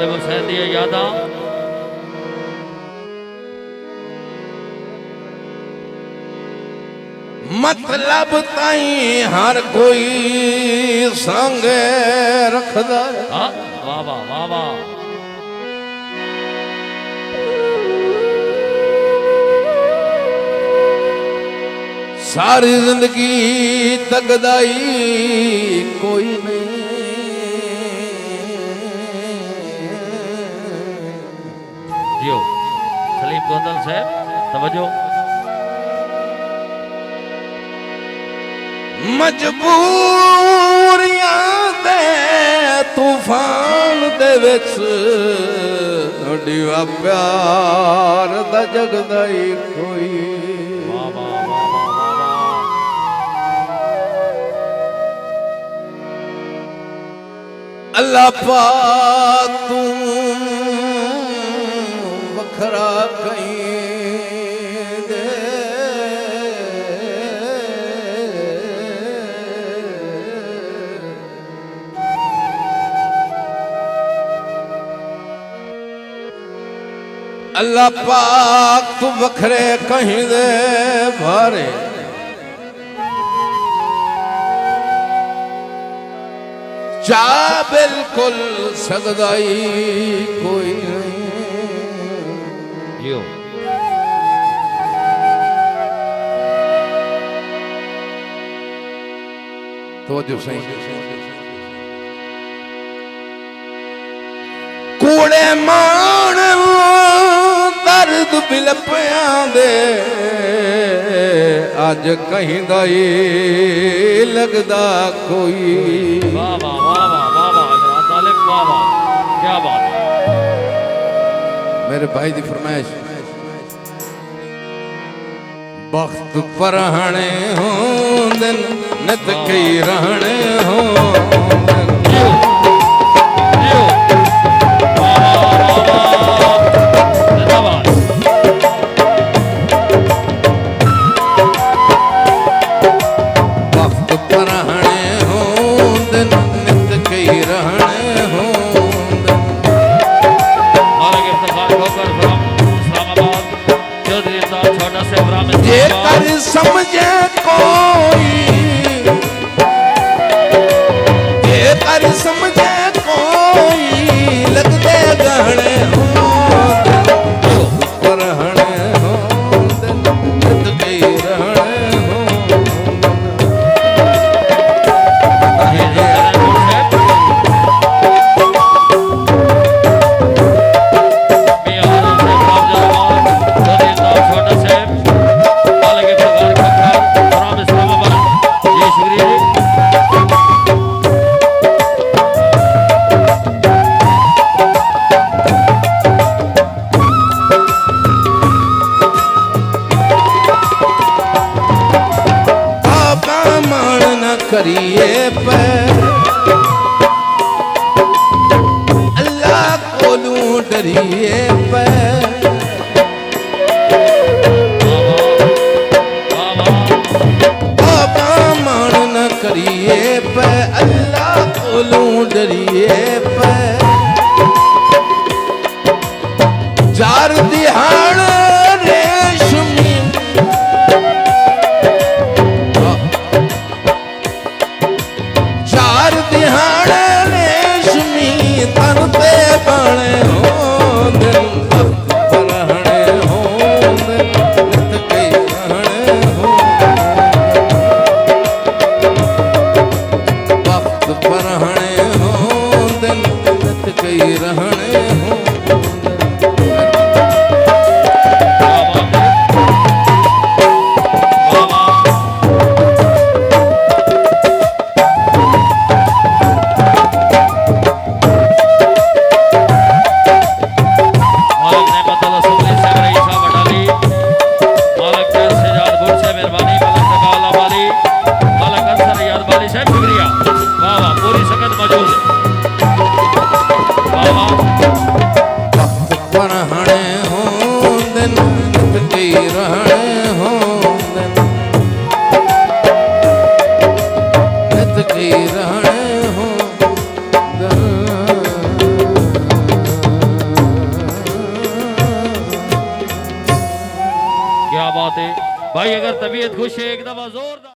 देखो सहदी यादा मतलब ताई हर कोई संग रखदा। वाह वाह वाह वाह सारी जिंदगी तकदाई कोई नहीं। जियो सलीम गोंदल साहब तवज्जो। मजबूरियां दे तूफान दे विच डिवा प्यार दा जगदा ही कोई। वाह वाह वाह वाह वाह अल्लाह पाक तू वखरा कहीं दे। अल्लाह पाक तू वखरे कहीं दे भारे। चा बिल्कुल सगदाई कोई नहीं। जियो तो जो सही कूड़े मान दर्द बिलपिया दे अज कहीं दाई लगदा कोई। वाह वाह वाह वाह वाह वाह तालिब वाह वाह क्या बात है। मेरे भाई दी फरमाइश वक्त परहणे होंदन नित कई रहणे होंदन। जियो जियो वाह वाह वाह जिंदाबाद। वक्त परहणे होंदन नित कई रहणे होंदन। मालिक इफ्तिखार ठोकर फ्रॉम इस्लामाबाद चौधरी साहब छोटा से फ्रॉम जे इस्लामाबाद। कर समझे कोई जे कर समझे कोई लगदे गहने होंदन। परहणे होंदन नित कई रहणे करिए पे अल्लाह कोलू डरिए पे। बाबा मान न करिए पे अल्लाह कोलू डरिए पे। चार दिहाड़ रेशमी दिहाड़े रेशमी तन पे बने होंदन। परहणे होंदन नित कई रहणे होंदन। वक्त परहणे होंदन नित कई रहणे होंदन। क्या बात है भाई, अगर तबीयत खुश है एक दफा जोरदार